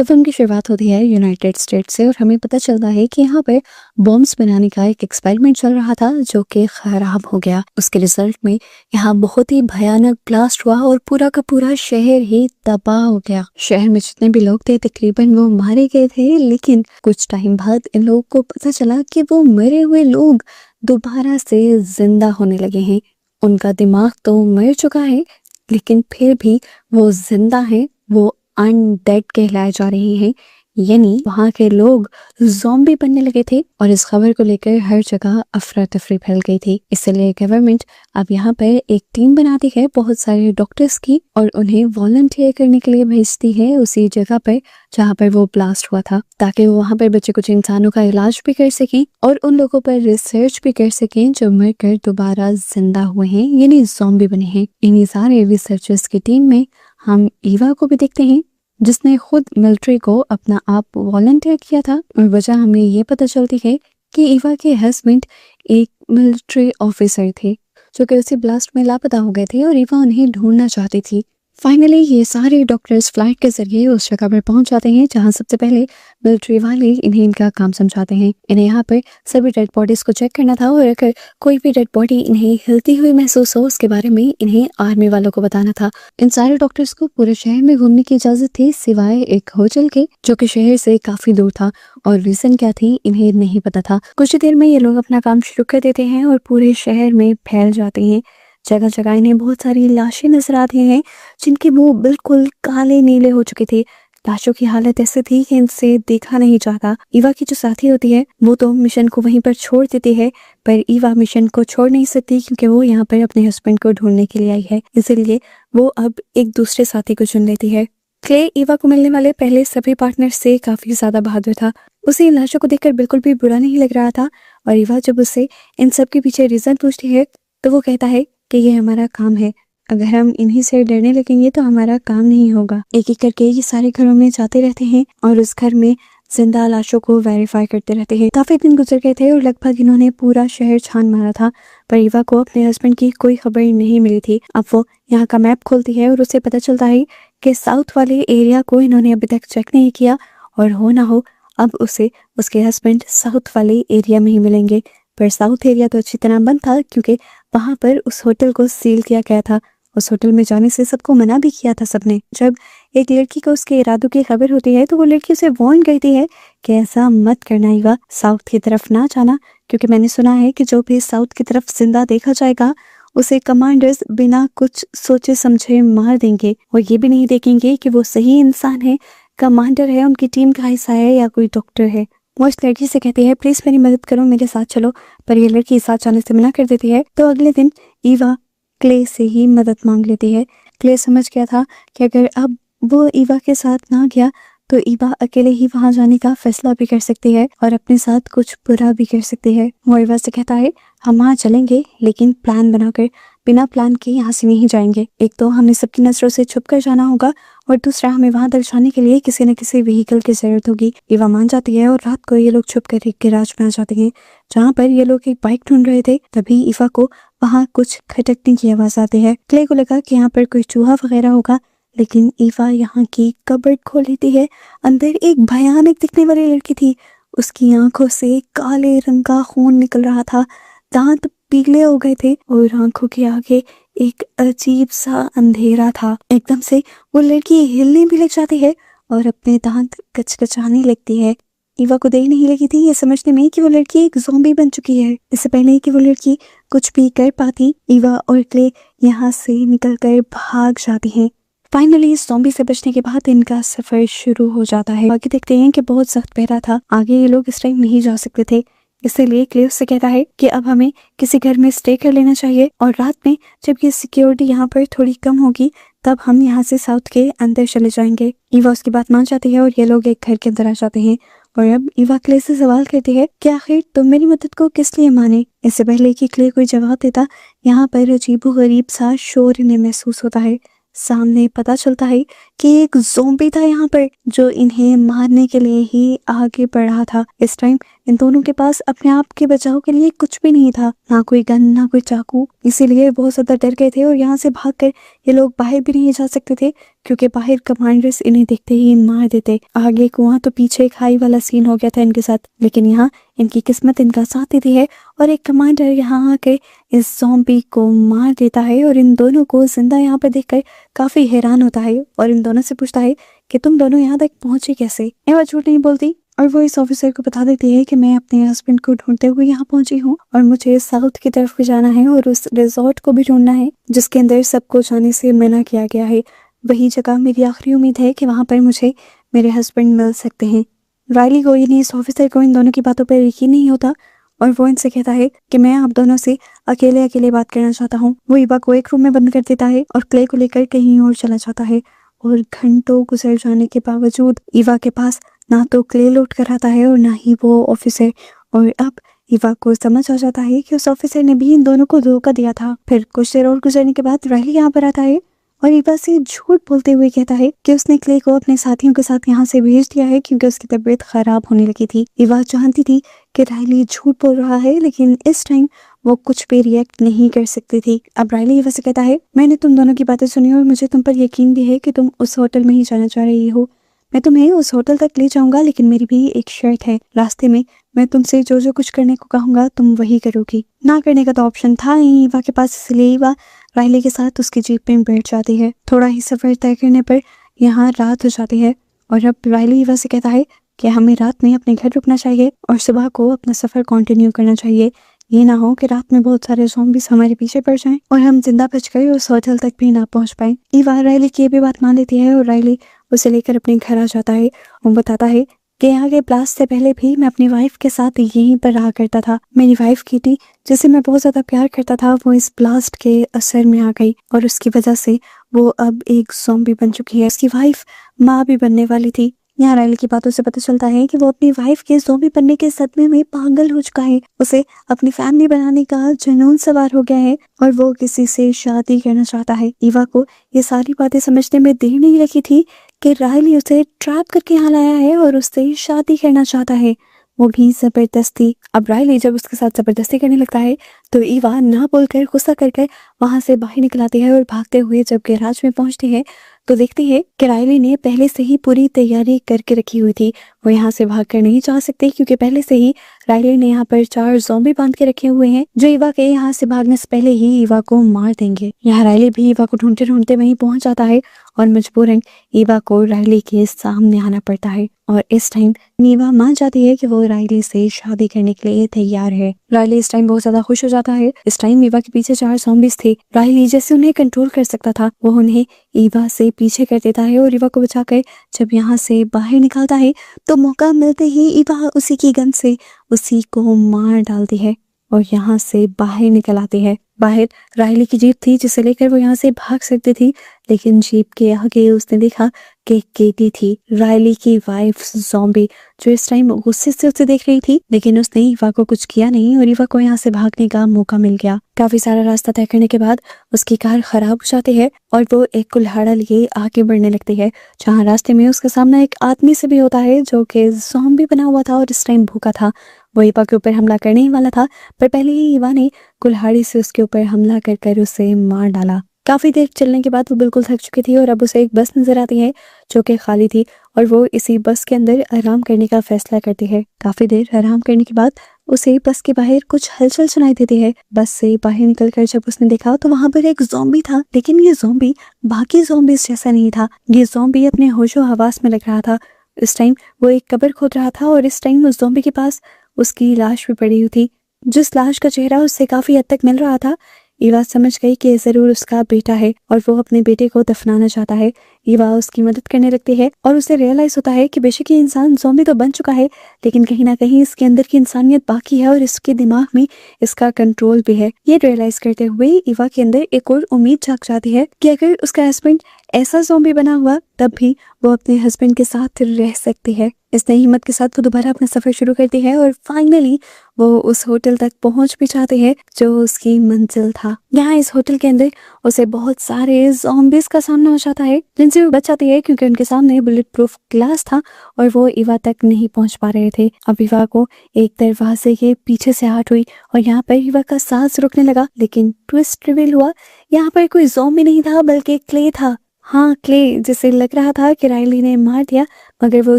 तो फिल्म की शुरुआत होती है यूनाइटेड स्टेट्स से और हमें पता चलता है कि यहाँ पर बॉम्ब्स बनाने का एक एक्सपेरिमेंट चल रहा था जो कि खराब हो गया। उसके रिजल्ट में यहाँ बहुत ही भयानक ब्लास्ट हुआ और पूरा का पूरा शहर ही तबाह हो गया। शहर में जितने भी लोग थे तकरीबन वो मारे गए थे, लेकिन कुछ टाइम बाद इन लोगों को पता चला कि वो मरे हुए लोग दोबारा से जिंदा होने लगे हैं। उनका दिमाग तो मर चुका है लेकिन फिर भी वो जिंदा है, वो अनडेड कहलाए जा रहे हैं। यानी वहाँ के लोग ज़ॉम्बी बनने लगे थे और इस खबर को लेकर हर जगह अफरा तफरी फैल गई थी। इसलिए गवर्नमेंट अब यहाँ पर एक टीम बनाती है बहुत सारे डॉक्टर्स की और उन्हें वॉलंटियर करने के लिए भेजती है उसी जगह पर जहाँ पर वो ब्लास्ट हुआ था, ताकि वो वहाँ पर बच्चे कुछ इंसानों का इलाज भी कर सकें और उन लोगों पर रिसर्च भी कर सकें जो मरकर दोबारा जिंदा हुए हैं, यानी ज़ॉम्बी बने हैं। इन्हीं सारे रिसर्चर्स की टीम में हम ईवा को भी देखते हैं जिसने खुद मिलिट्री को अपना आप वॉलंटियर किया था। और वजह हमें ये पता चलती है कि ईवा के हस्बैंड एक मिलिट्री ऑफिसर थे जो कि उसी ब्लास्ट में लापता हो गए थे और ईवा उन्हें ढूंढना चाहती थी। फाइनली ये सारे डॉक्टर्स फ्लाइट के जरिए उस जगह पर पहुंच जाते हैं जहां सबसे पहले मिलिट्री वाले इन्हें इनका काम समझाते हैं। इन्हें यहाँ पर सभी डेड बॉडीज को चेक करना था और अगर कोई भी डेड बॉडी इन्हें हिलती हुई महसूस हो उसके बारे में इन्हें आर्मी वालों को बताना था। इन सारे डॉक्टर्स को पूरे शहर में घूमने की इजाजत थी सिवाय एक होटल के जो कि शहर से काफी दूर था, और रीजन क्या थी इन्हें नहीं पता था। कुछ ही देर में ये लोग अपना काम शुरू कर देते हैं और पूरे शहर में फैल जाते हैं। जगह जगह इन्हें बहुत सारी लाशें नजर आती हैं जिनके मुंह बिल्कुल काले नीले हो चुके थे। लाशों की हालत ऐसी थी कि इनसे देखा नहीं जाता। ईवा की जो साथी होती है वो तो मिशन को वहीं पर छोड़ देती है, पर ईवा मिशन को छोड़ नहीं सकती क्योंकि वो यहाँ पर अपने हस्बैंड को ढूंढने के लिए आई है। इसीलिए वो अब एक दूसरे साथी को चुन लेती है। क्ले ईवा को मिलने वाले पहले सभी पार्टनर से काफी ज्यादा बहादुर था। उसे इन लाशों को देखकर बिल्कुल भी बुरा नहीं लग रहा था और ईवा जब उससे इन सब के पीछे रीजन पूछती है तो वो कहता है कि ये हमारा काम है, अगर हम इन्हीं से डरने लगेंगे तो हमारा काम नहीं होगा। एक एक करके ये सारे घरों में जाते रहते हैं और उस घर में जिंदा लाशों को वेरीफाई करते रहते हैं। काफी दिन गुजर गए थे और लगभग इन्होंने पूरा शहर छान मारा था, पर ईवा को अपने हस्बैंड की कोई खबर नहीं मिली थी। अब वो यहाँ का मैप खोलती है और उसे पता चलता है कि साउथ वाले एरिया को इन्होंने अभी तक चेक नहीं किया और हो ना हो अब उसे उसके हस्बैंड साउथ वाले एरिया में ही मिलेंगे। पर साउथ एरिया तो अच्छी तरह बंद था क्योंकि वहां पर उस होटल को सील किया गया था। उस होटल में जाने से सबको मना भी किया था सबने। जब एक लड़की को उसके इरादों की खबर होती है तो वो लड़की उसे वार्न करती है कि ऐसा मत करना ईवा, साउथ की तरफ ना जाना, क्योंकि मैंने सुना है कि जो भी साउथ की तरफ जिंदा देखा जाएगा उसे कमांडर्स बिना कुछ सोचे समझे मार देंगे और ये भी नहीं देखेंगे कि वो सही इंसान है, कमांडर है, उनकी टीम का हिस्सा है या कोई डॉक्टर है। वो इस लड़की से कहती है प्लीज मेरी मदद करो, मेरे साथ चलो, पर ये लड़की साथ जाने से मना कर देती है। तो अगले दिन ईवा क्ले से ही मदद मांग लेती है। क्ले समझ गया था कि अगर अब वो ईवा के साथ ना गया तो ईवा अकेले ही वहां जाने का फैसला भी कर सकती है और अपने साथ कुछ बुरा भी कर सकती है। वो ईवा से कहता है हम वहाँ चलेंगे लेकिन प्लान बनाकर, बिना प्लान के यहाँ से नहीं जाएंगे। एक तो हमें सबकी नजरों से छुप कर जाना होगा और दूसरा हमें वहां तक जाने के लिए किसी न किसी व्हीकल की जरूरत होगी। ईवा मान जाती है और रात को ये लोग छुप कर एक गैराज में आ जाते हैं जहाँ पर ये लोग एक बाइक ढूंढ रहे थे। तभी ईवा को वहाँ कुछ खटकने की आवाज आती है। क्ले को लगा कि यहाँ पर कोई चूहा वगैरह होगा, लेकिन ईवा यहाँ की कबर्ड खोल लेती है। अंदर एक भयानक दिखने वाली लड़की थी। उसकी आंखों से काले रंग का खून निकल रहा था, दांत पीले हो गए थे और आंखों के आगे एक अजीब सा अंधेरा था। एकदम से वो लड़की हिलने भी लग जाती है और अपने दांत कचकचाने लगती है। ईवा को देर नहीं लगी थी ये समझने में कि वो लड़की एक ज़ॉम्बी बन चुकी है। इससे पहले कि वो लड़की कुछ भी कर पाती, ईवा और क्ले यहाँ से निकलकर भाग जाती हैं। फाइनली इस ज़ॉम्बी से बचने के बाद इनका सफर शुरू हो जाता है। आगे देखते हैं कि बहुत सख्त पहरा था, आगे ये लोग इस टाइम नहीं जा सकते थे। इसलिए क्ले उससे कहता है कि अब हमें किसी घर में स्टे कर लेना चाहिए और रात में जब ये सिक्योरिटी यहाँ पर थोड़ी कम होगी तब हम यहाँ से साउथ के अंदर चले जाएंगे। ईवा उसकी बात मान जाती है और ये लोग एक घर के अंदर आ जाते हैं। और अब ईवा क्ले से सवाल करती है कि आखिर तुम मेरी मदद को किस लिए माने। इससे पहले कि क्ले कोई जवाब देता, यहाँ पर अजीबोगरीब सा शोर इन्हें महसूस होता है। सामने पता चलता है कि एक ज़ॉम्बी था यहाँ पर जो इन्हें मारने के लिए ही आगे बढ़ा था। इस टाइम इन दोनों के पास अपने आप के बचाव के लिए कुछ भी नहीं था, ना कोई गन ना कोई चाकू। इसीलिए बहुत ज्यादा डर गए थे और यहाँ से भागकर ये लोग बाहर भी नहीं जा सकते थे, क्योंकि बाहर कमांडर्स इन्हें देखते ही मार देते। आगे कुआं तो पीछे खाई वाला सीन हो गया था इनके साथ, लेकिन यहाँ इनकी किस्मत इनका साथ देती है और एक कमांडर यहाँ आकर इस ज़ॉम्बी को मार देता है और इन दोनों को जिंदा यहाँ पर देखकर काफी हैरान होता है और इन दोनों से पूछता है कि तुम दोनों यहाँ तक पहुंचे कैसे। एवा झूठ नहीं बोलती और वो इस ऑफिसर को बता देती है कि मैं अपने हस्बैंड को ढूंढते हुए यहाँ पहुंची हूँ और मुझे साउथ की तरफ भी जाना है और उस रिजॉर्ट को भी ढूंढना है जिसके अंदर सबको जाने से मना किया गया है। वही जगह मेरी आखिरी उम्मीद है कि वहां पर मुझे मेरे हस्बैंड मिल सकते हैं। रायली को यानी इस ऑफिसर को इन दोनों की बातों पर यकीन नहीं होता और वो इनसे कहता है कि मैं आप दोनों से अकेले अकेले बात करना चाहता हूँ। वो ईवा को एक रूम में बंद कर देता है और क्ले को लेकर कहीं और चला जाता है और घंटों गुजर जाने के बावजूद ईवा के पास ना तो क्ले लौट कर आता है और ना ही वो ऑफिसर। और अब ईवा को समझ आ जाता है कि उस ऑफिसर ने भी इन दोनों को धोखा दिया था। फिर कुछ देर और गुजरने के बाद रायली यहाँ पर आता है और ईवा से झूठ बोलते हुए कहता है कि उसने क्ले को अपने साथियों के साथ यहाँ से भेज दिया है क्योंकि उसकी तबीयत खराब होने लगी थी। ईवा जानती थी कि रायली झूठ बोल रहा है, लेकिन इस टाइम वो कुछ भी रिएक्ट नहीं कर सकती थी। अब रायली ईवा से कहता है, मैंने तुम दोनों की बातें सुनी और मुझे तुम पर यकीन भी है कि तुम उस होटल में ही जाना चाह रही हो। मैं तुम्हें उस होटल तक ले जाऊंगा, लेकिन मेरी भी एक शर्त है। रास्ते में मैं तुमसे जो जो कुछ करने को कहूंगा तुम वही करोगी। ना करने का तो ऑप्शन था ही ईवा के पास, इसलिए ईवा रायली के साथ उसकी जीप में बैठ जाती है। थोड़ा ही सफर तय करने पर यहाँ रात हो जाती है और अब रायली ईवा से कहता है कि हमें रात में अपने घर रुकना चाहिए और सुबह को अपना सफर कंटिन्यू करना चाहिए। ये ना हो कि रात में बहुत सारे ज़ॉम्बीज़ हमारे पीछे पड़ जाएं और हम जिंदा बचकर उस होटल तक भी ना पहुंच पाए। ईवा रायली की ये भी बात मान लेती है और रायली उसे लेकर अपने घर आ जाता है और बताता है कि यहाँ के ब्लास्ट से पहले भी मैं अपनी वाइफ के साथ यहीं पर रहा करता था। मेरी वाइफ कीटी, जिसे मैं बहुत ज्यादा प्यार करता था, वो इस ब्लास्ट के असर में आ गई और उसकी वजह से वो अब एक ज़ॉम्बी बन चुकी है। उसकी वाइफ माँ भी बनने वाली थी। यहाँ रायली की बातों से पता चलता है कि वो अपनी वाइफ के ज़ॉम्बी बनने के सदमे में पागल हो चुका है। उसे अपनी फैमिली बनाने का जुनून सवार हो गया है और वो किसी से शादी करना चाहता है। ईवा को ये सारी बातें समझने में देर नहीं लगी थी कि रायली उसे ट्रैप करके यहाँ लाया है और उससे शादी करना चाहता है, वो भी जबरदस्ती। अब रायली जब उसके साथ जबरदस्ती करने लगता है तो ईवा ना बोलकर गुस्सा कर वहां से बाहर निकल आती है और भागते हुए जब गैराज में पहुंचती है तो देखती है कि रायली ने पहले से ही पूरी तैयारी करके रखी हुई थी। वो यहाँ से भागकर नहीं जा सकते क्योंकि पहले से ही रायली ने यहाँ पर 4 ज़ॉम्बी बांध के रखे हुए हैं जो ईवा के यहाँ से भागने से पहले ही ईवा को मार देंगे। यहाँ रायली भी ईवा को ढूंढते ढूंढते वहीं पहुंच जाता है और मजबूरन ईवा को रायली के सामने आना पड़ता है और इस टाइम ईवा मान जाती है कि वो रायली से शादी करने के लिए तैयार है। रायली इस टाइम बहुत ज्यादा खुश हो जाता है। इस टाइम ईवा के पीछे 4 ज़ॉम्बीज़ थे। रायली जैसे उन्हें कंट्रोल कर सकता था वो उन्हें ईवा से पीछे कर देता है और ईवा को बचाकर जब यहाँ से बाहर निकलता है तो मौका मिलते ही ईवा उसी की गन से उसी को मार डालती है और यहाँ से बाहर निकल आती है। बाहर रायली की जीप थी जिसे लेकर वो यहाँ से भाग सकती थी, लेकिन जीप के आगे उसने देखा कि केटी थी, रायली की वाइफ ज़ॉम्बी, जो इस टाइम गुस्से से उसे देख रही थी, लेकिन उसने ईवा को कुछ किया नहीं और ईवा को यहाँ से भागने का मौका मिल गया। काफी सारा रास्ता तय करने के बाद उसकी कार खराब हो जाती है और वो एक कुल्हाड़ा लिए आगे बढ़ने लगती है, जहाँ रास्ते में उसका सामना एक आदमी से भी होता है जो कि ज़ॉम्बी बना हुआ था और इस टाइम भूखा था। वो ईवा के ऊपर हमला करने ही वाला था, पर पहले ही ईवा ने कुल्हाड़ी से उसके ऊपर हमला कर उसे मार डाला। काफी देर चलने के बाद वो बिल्कुल थक चुकी थी और अब उसे एक बस नजर आती है जो कि खाली थी और वो इसी बस के अंदर आराम करने का फैसला करती है। काफी देर आराम करने के बाद उसे बस के बाहर कुछ हलचल सुनाई देती है। बस से बाहर निकलकर जब उसने देखा तो वहां पर एक ज़ॉम्बी था, लेकिन ये ज़ॉम्बी बाकी ज़ॉम्बीज़ जैसा नहीं था। ये ज़ॉम्बी अपने होशो हवास में लग रहा था। इस टाइम वो एक कब्र खोद रहा था और इस टाइम उस ज़ॉम्बी के पास उसकी लाश भी पड़ी हुई थी, जिस लाश का चेहरा उससे काफी हद तक मिल रहा था। ईवा समझ गई कि जरूर उसका बेटा है और वो अपने बेटे को दफनाना चाहता है। ईवा उसकी मदद करने लगती है और उसे रियलाइज होता है कि बेशक ये इंसान ज़ॉम्बी तो बन चुका है, लेकिन कहीं ना कहीं इसके अंदर की इंसानियत बाकी है और इसके दिमाग में इसका कंट्रोल भी है। ये रियलाइज करते हुए ईवा के अंदर एक और उम्मीद जाग जाती है कि अगर उसका हस्बैंड ऐसा ज़ॉम्बी बना हुआ तब भी वो अपने हस्बैंड के साथ रह सकती है। इस नई हिम्मत के साथ वो दोबारा अपना सफ़र शुरू करती है और फाइनली वो उस होटल तक पहुंच भी जाती है जो उसकी मंजिल था। यहाँ इस होटल के अंदर उसे बहुत सारे ज़ॉम्बीज़ का सामना हो जाता है, जिनसे वो बच जाती है क्योंकि उनके सामने बुलेट प्रूफ ग्लास था और वो ईवा तक नहीं पहुंच पा रहे थे। अब ईवा को एक दरवाजे के पीछे से आहट हुई और यहाँ पर ईवा का सांस रुकने लगा, लेकिन ट्विस्ट रिवील हुआ, यहाँ पर कोई ज़ॉम्बी नहीं था बल्कि क्ले था। हाँ, क्ले, जिसे लग रहा था कि राइली ने मार दिया, मगर वो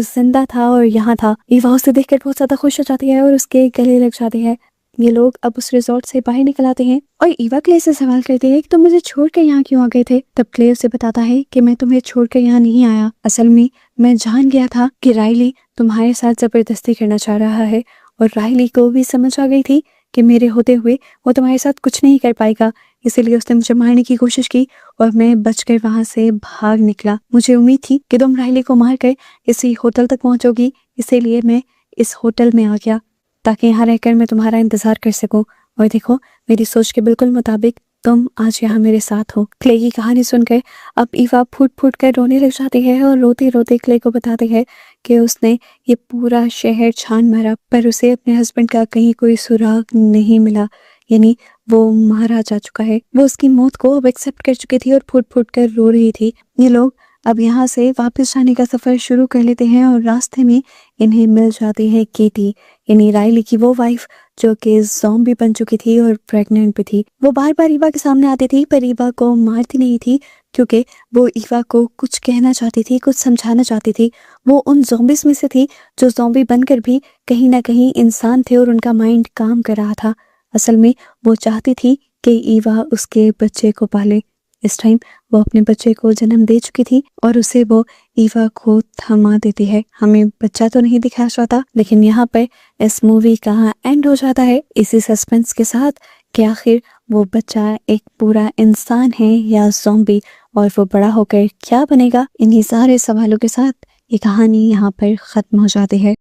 जिंदा था और यहाँ था। ईवा उसे देखकर बहुत ज्यादा खुश हो जाती है और उसके गले लग जाती है। ये लोग अब उस रिजॉर्ट से बाहर निकल आते हैं और ईवा क्ले से सवाल करती है कि तुम मुझे छोड़कर यहाँ क्यों आ गए थे। तब क्ले उसे बताता है कि मैं तुम्हें छोड़कर यहाँ नहीं आया, असल में मैं जान गया था कि राइली तुम्हारे साथ जबरदस्ती करना चाह रहा है और राइली को भी समझ आ गई थी कि मेरे होते हुए वो तुम्हारे साथ कुछ नहीं कर पाएगा, इसीलिए उसने मुझे मारने की कोशिश की और मैं बचकर वहां से भाग निकला। मुझे उम्मीद थी कि तुम राइली को मारकर इसी होटल तक पहुंचोगी, इसीलिए मैं इस होटल में आ गया ताकि यहाँ रहकर मैं तुम्हारा इंतजार कर सकूं। और देखो, मेरी सोच के बिल्कुल मुताबिक तुम आज यहाँ मेरे साथ हो। क्ले की कहानी सुनकर अब ईवा फूट फूट कर रोने लग जाती है और रोते रोते क्ले को बताती है कि उसने ये पूरा शहर छान मारा पर उसे अपने हस्बैंड का कहीं कोई सुराग नहीं मिला, यानी वो मारा जा चुका है। वो उसकी मौत को अब एक्सेप्ट कर चुकी थी और फूट फूट कर रो रही थी। ये लोग अब यहाँ से वापस जाने का सफर शुरू कर लेते हैं और रास्ते में इन्हें मिल जाती है केटी, यानी राइली की वो वाइफ जो कि ज़ॉम्बी बन चुकी थी और प्रेग्नेंट भी थी। वो बार बार ईवा के सामने आती थी पर ईवा को मारती नहीं थी क्योंकि वो ईवा को कुछ कहना चाहती थी, कुछ समझाना चाहती थी। वो उन ज़ॉम्बीज़ में से थी जो ज़ॉम्बी बनकर भी कहीं ना कहीं इंसान थे और उनका माइंड काम कर रहा था। असल में वो चाहती थी कि ईवा उसके बच्चे को पाले। इस टाइम वो अपने बच्चे को जन्म दे चुकी थी और उसे वो ईवा को थमा देती है। हमें बच्चा तो नहीं दिखा जाता, लेकिन यहाँ पर इस मूवी का एंड हो जाता है इसी सस्पेंस के साथ कि आखिर वो बच्चा एक पूरा इंसान है या ज़ॉम्बी और वो बड़ा होकर क्या बनेगा। इन्हीं सारे सवालों के साथ ये कहानी यहाँ पर ख़त्म हो जाती है।